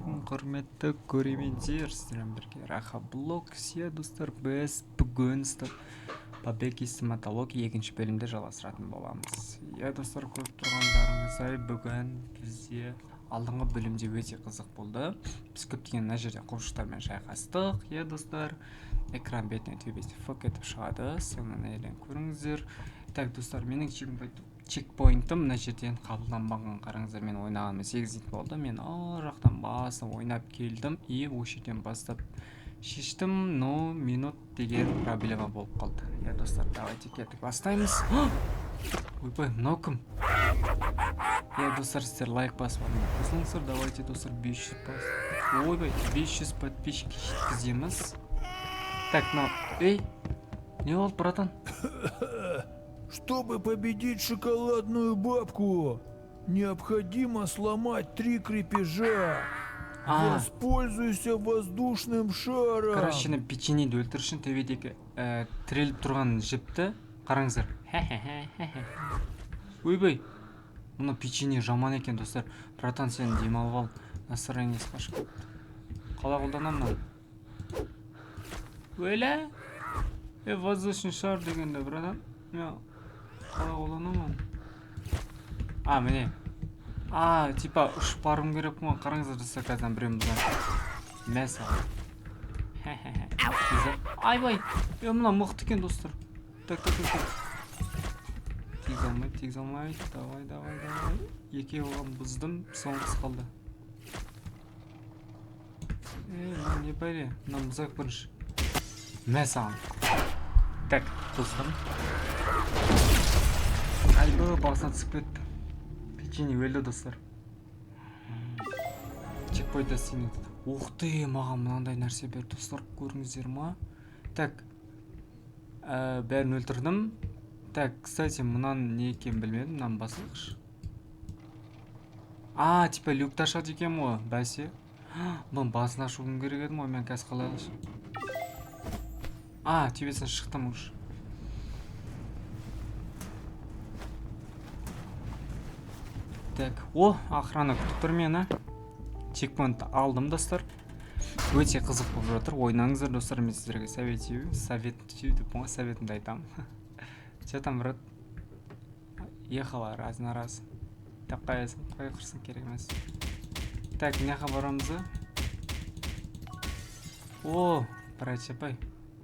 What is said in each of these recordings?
Ассалаумағалейкум, құрметті көрермендер, сіздермен бірге Рахаблог. Достар, біз бүгін побег из стоматологии екінші бөлімде жалғастыратын боламыз. Достар, көріп тұрғандарыңыздай бүгін бізде алдыңғы бөлімде өте қызық болды. Біз көптеген мына жерде қуыршықтармен шайқастық. Достар, экран бетіне төбесі фок етіп шығады. Соңынан елен көріңіздер. Так, достар, менің чекпоинтым мына жерден қабылданбаған. Қараңыздар, мен ойнағаным 8 болды. Мен жақтан басып ойнап келдім. Осы жерден бастап шештім, но минут деген проблема болып қалды. Достар, давайте кеттік бастаймыз. Ойбай, мынау кім? Достар, сіздер лайк басып қосылыңыздар. Давайте, достар, 500 бас. Ойбай, 500 подписчик жеткіземіз. Так, эй, не болды, братан? Чтобы победить шоколадную бабку, необходимо сломать 3 крепежа. Воспользуйся воздушным шаром. Короче, печеньеді өлтіру үшін төбедегі тіреліп тұрған жіпті қараңыздар. Ойбай, мұны печенье жаман екен, достар. Братан, сен демалып ал, настроениесі қашып кетті. Қалай қолданамын? Өлә? Воздушный шар дегенде, братан. Қалай қолданамын? Міне. Типа ұшып барым керек қой. Қараңыздар, достар, қазір біреуін бұзады. Мәсіл. Айбай, мына мықты екен, достар. Так. Тегіз алмай. Давай. Екі оған бұздым, соңғысы қалды. Не бәре, мына бұзақ бірінші. Мәсіл. Так, достар. Айбай, басына түсіп кетті. Печенье өлді, достар. Чекпоинтта сенеді. Уқты, маған мынандай нәрсе берді, достар, көріңіздер ма? Так, бәрін өлтірдім. Так, кстати, мұнан не екен білмедім, мұнан басылғыш. Типа люкті ашады екен ғой, бәсе. Бұның басын ашуым керек едім, мен қазір қалай алыш. Төбесін шықтым ұш. Так, охрана күтіп тұр мені. Чекпоинтті алдым, достар. Өте қызық болып жатыр. Ойнаңыздар, достар, мен сіздерге советімді айтам. Че там, брат? Ехала раз на раз. Так, қай қырсын керек емес. Так, неға барамызы? Братчапай.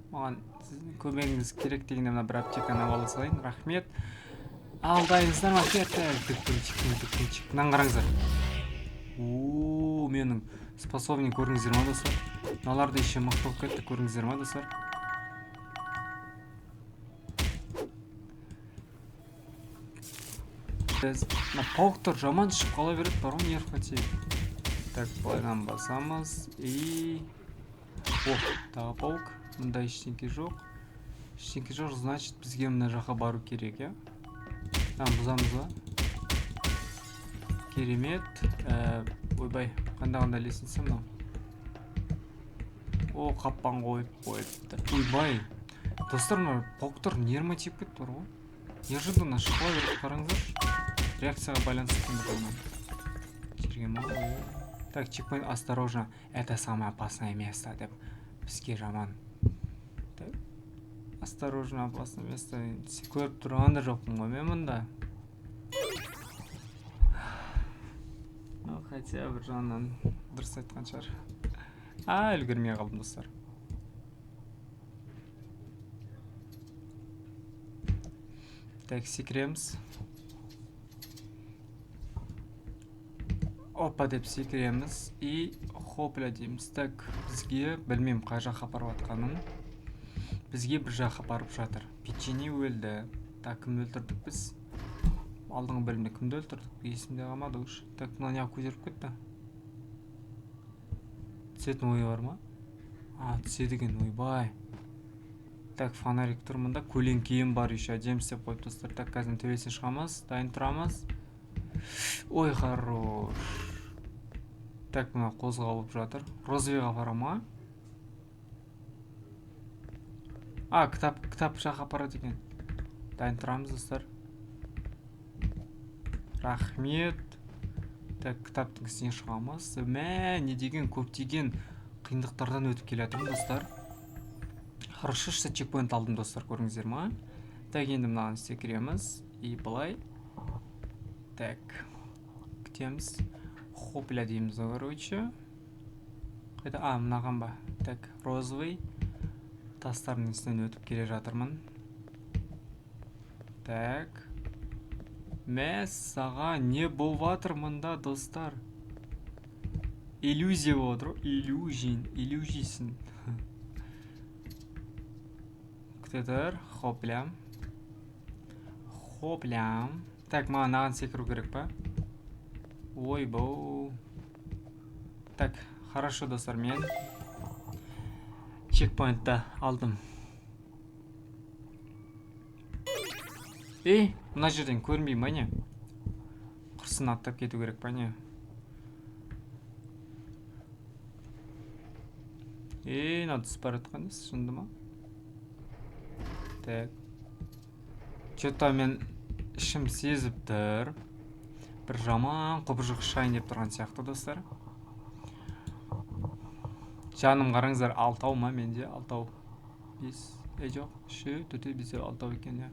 Маған көмегіңіз керек дегенде мына бір аптеканы ала салайын. Рахмет. Алдайыңыздар ма? Дүкпенчик. Мынаны қараңыздар. Менің способный көріңіздер ма, достар? Мыналарды еще мықты болып кетті, көріңіздер ма, достар? Пауктар жаман ішіп қала береді, бар ғой, нерв қатейік. Так, былайдан басамыз. Тағы паук. Мұнда ештеңке жоқ. Значит, бізге мына жаққа бару керек, я? Бұзамыз ба? Керемет. Ойбай, қандай лестница мынау? Қаппан қойыпты. Ойбай. Достар, пауктар нервыма тиіп кетті, бар ғой? Неожиданно шықпай беріп қараңыздар. Реакцияға байланысты қандай. Жерге ма? Так, чекпоинт, осторожно. Это самое опасное место, деп бізге жаман. Осторожно, опасное место. Көріп тұрғанда жоқпын ғой мен мұнда. Хотя бір жағынан дұрыс айтқан шығар. Үлгермей қалдым, достар. Так, секіреміз. Опа деп секіреміз. И хопля дейміз. Так, бізге білмеймін қай жаққа апарып атқанын. Бізге бір жаққа апарып жатыр. Печенье өлді. Так, кімді өлтірдік біз? Алдыңғы бөлімде кімді өлтірдік? Есімде қалмады ұш. Так, мына неға көтеріп кетті? Түсетін ойы бар ма? Түседіген, ойбай. Так, фонарик тұр мұнда. Көлеңкейім бар еще. Әдемі істеп қойып, достар. Так, қазір төбесіне шығамыз. Дайын тұрамыз. Ой, хорош. Так, мына қозғалып жатыр. Розовыйға барама? Кітап жаққа апарады екен. Дайын тұрамыз, достар. Рахмет. Так, кітаптың үстіне шығамыз. Мә, не деген көптеген қиындықтардан өтіп келе жатырмын, достар. Хорошо, что чекпоинт алдым, достар, көрдіңіздер ма? Так, енді мынаған істе кіреміз. И былай. Так. Күтеміз. Хопля дейміз, короче. Қайда? Мынаған ба? Так, розовый. Тастардың үстінен өтіп келе жатырмын. Так. Мә, саға не болып жатыр мында, достар? Иллюзия отыр. Иллюзиясын. Күтедір. Хоплям. Так, маған секіру керек па? Ой, боу. Так, хорошо, достар, мен чекпоинтта алдым. Мына жерден көрінбей ма не? Құрсын аттап кету керек па не? Мына түсіп бара жатқан емес, шынды ма? Так. Че-то мен ішім сезіп тұр. Бір жаман құбыжық шайын деп тұрған сияқты, достар. Жаным қараңыздар, 6 ма менде? 6. 5. Жоқ, 3, 4, 5, 6 екен, я.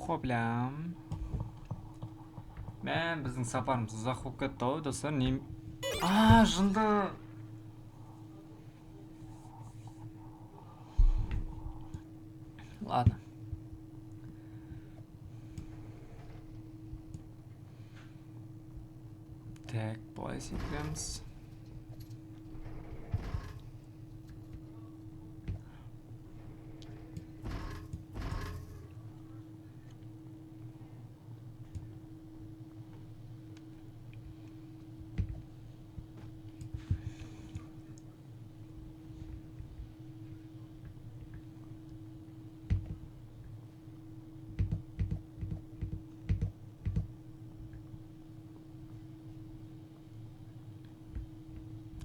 Хоплям. Мен біздің сапарымыз ұзақ болып кетті, достар. Жынды. Ладно. Так, былай секіреміз.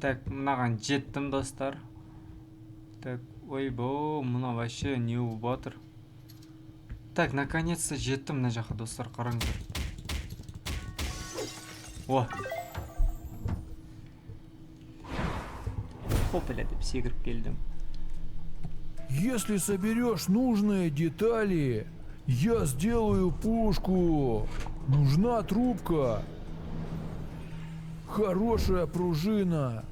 Так, мынаған жеттім, достар. Так, ойбо, мына вообще не болып отыр. Так, наконец-то жеттім мына жаққа, достар, қараңыздар. О! Хопля деп секіріп келдім. Если соберешь нужные детали, я сделаю пушку. Нужна трубка, хорошая пружина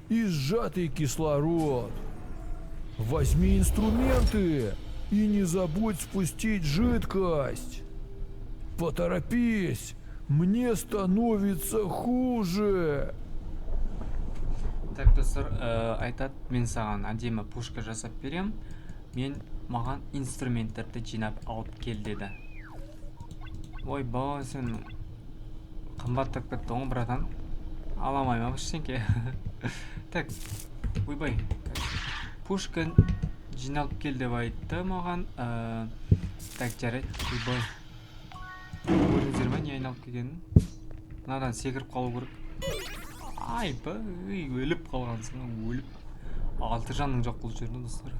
и сжатый кислород. Возьми инструменты и не забудь спустить жидкость. Поторопись, мне становится хуже. Так, достар, айтады, мен саған әдемі пушка жасап берем. Маған инструменттерді жинап алып кел деді. Ой, ба, сен қымбаттап кетті ғой, братан. Аламай ма ештеңке. Так, ойбай. Пушка жиналып кел деп айтты маған. Так, жарайды. Ойбай. Көрдіңіздер ме, не айналып келгенін? Мынадан секіріп қалу керек. Айбай, өліп қалғансың, өліп. 6 жанның жоқ бұл жерде, достар.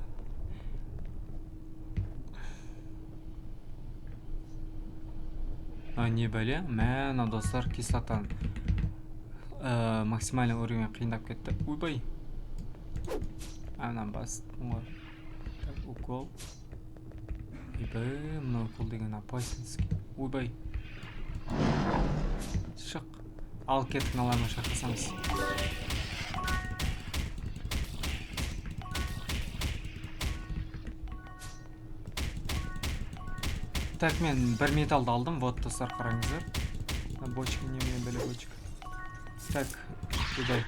Не бәле? Мәна, достар, кислотан максимальный уровень қиындап кетті. Ойбай. Әнан бастым ғой. Так, укол. Ойбай, мына укол деген опасенский. Ойбай. Шық. Ал кеттің, алайма шақырсаңыз. Так, мен бір металды алдым, вот, достар, қараңыздар. Бочка, неме бәле бочка. Так, ойбай.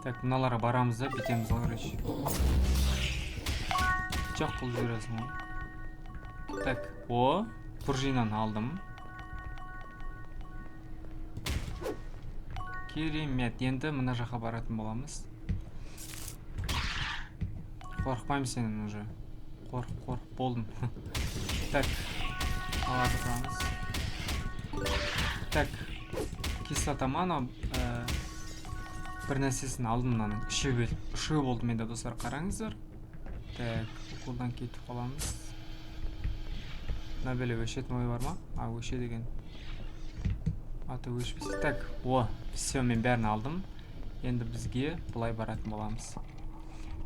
Так, мыналарға барамыз да, бітеміз алғырыш. Жоқ қыл жүресің ғой. Так, о, пружинаны алдым. Керемет, енді мына жаққа баратын боламыз. Қорықпаймын сенен уже. Қорық болдым. Так, алады тұрамыз. Так, кислотаманы бір нәрсесін алдым мынаның. Үшеу болды менде, достар, қараңыздар. Так, уколдан кетіп қаламыз. Мына бәле өшетін ой бар ма? Өше деген. аты өшпесе. Так, о, все, мен бәрін алдым. Енді бізге бұлай баратын боламыз.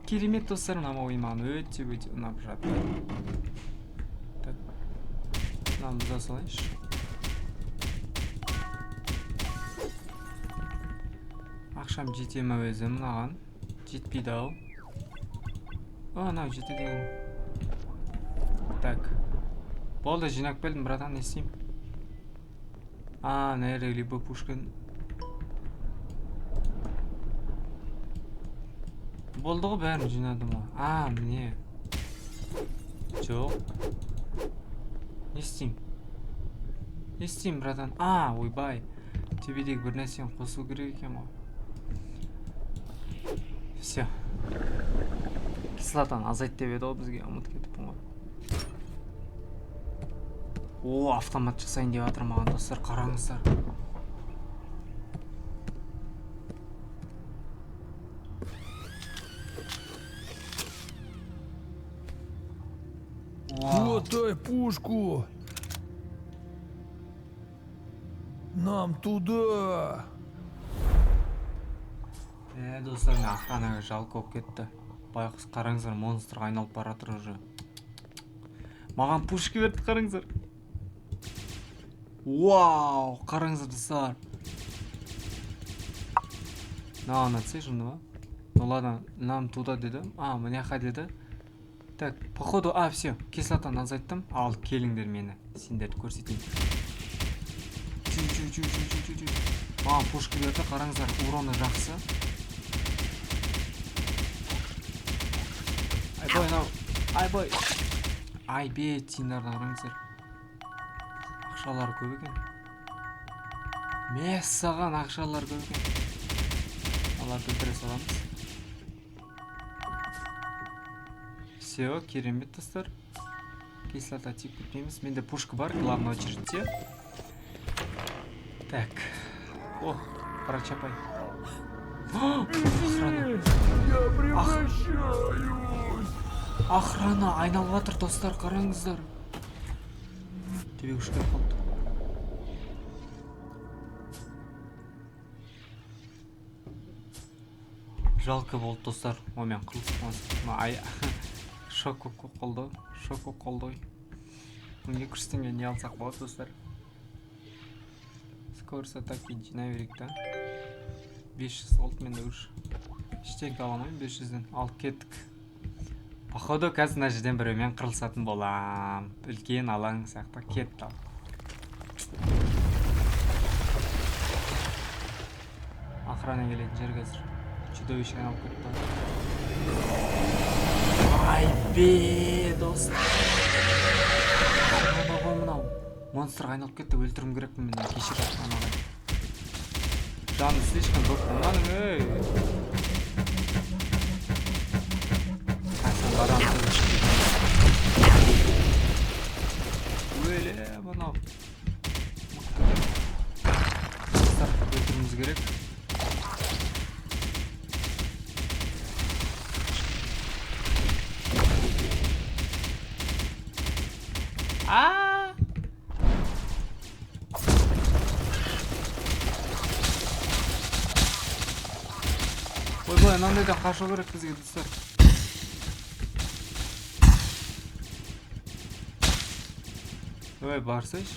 Керемет достар, мына ойын маған өте ұнап жатыр. Так, мынаны бұза салайыншы. Ақшам жете ме өзі мынаған? Жетпейді ау. Анау жетеді екен. Так. Болды, жинап келдім, братан, не істеймін? Наверное, либо пушкин. Болды ғой, бәрін жинадым ғой. Міне. Жоқ. Не істеймін? Не істеймін, братан? Ойбай. Тебедегі бір нәрсені қосу керек екен ғой. Все. Кислотаны азайт деп еді ғой бізге, ұмытып кетіппін ғой. Автомат жасайын деп жатыр маған достар, қараңыздар. Хватай пушку. Нам туда. Достар, мен охранаға жалко болып кетті. Байқұс, қараңыздар, монстрға айналып бара жатыр уже. Маған пушка берді, қараңыздар. Вау, қараңыздар достар. Мынаған атсай жынды ма? Ну ладно, нам туда деді. Мыняқа деді. Так, походу, все, кислотаны азайттым. Алып келіңдер мені, сендерді көрсетейін. Маған пушка берді, қараңыздар, уроны жақсы. Айбой. Айбе, тиындардан қараңыздар. Ақшалар көп екен. Мәссаған ақшалар көп екен. Аларды өлтіре саламыз. Все, керемет достар. Кислота тиіп кетпейміз. Менде пушка бар, главный очередьте. Так. Парачапай. Извини, я превращаюсь. Охрана айналып жатыр достар, қараңыздар. Тебе ұшып кетіп қалды. Жалко болды достар. Мен қылып шок болып қалды. 1200 теңге не алсақ болады достар. Скорость атаки жинай берейік та. 500 қалды менде үш. Ештеңке ала алмаймын, 500-ден алып кеттік. Походу, қазір мына жерден біреумен қырылысатын болам. Үлкен алаң сияқты кетті ал. Охрана келетін жер қазір. Чудовище айналып кетті. Айбе, достар. Мынау. Монстрға айналып кетті, өлтірім керекпін мен. Кешір ағай. Жаны слишком көп болмадың, ей. Өле, мынау. Өлтіріміз керек. Ойбай, мынандайда қашу керек бізге достар. Ой, барсайш.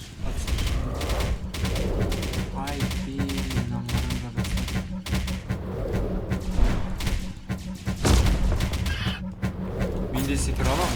Ай, намарыңға достар. Мен де секір алам,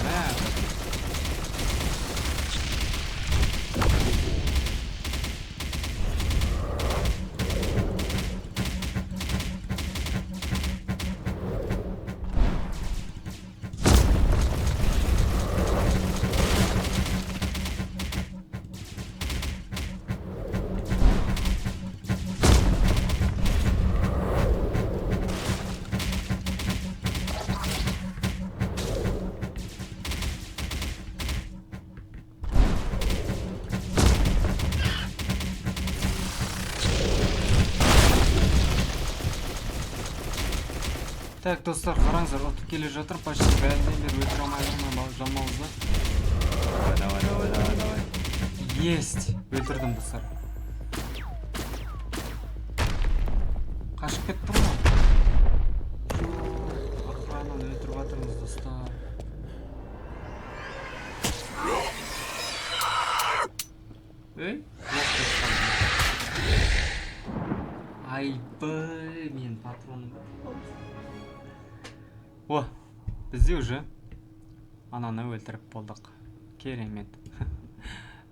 Так, достар, қараңыздар, ұтып келе жатыр, почти бәрінен бері өлтіре алмайдың жалмауызды. Давай. Есть! Өлтірдім, достар. қашып кетті ғой. Охрананы өлтіріп жатырмыз достар. Ей, айбай, мен патроным. О, бізде уже ананы өлтіріп болдық. Керемет.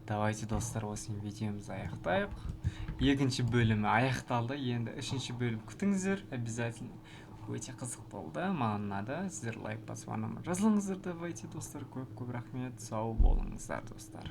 Давайте достар, осымен видеомызды аяқтайық. Екінші бөлімі аяқталды. Енді үшінші бөлім күтіңіздер, обязательно. Өте қызық болды, маған ұнады. Сіздер лайк басып анама жазылыңыздар. Давайте достар, көп рахмет. Сау болыңыздар достар.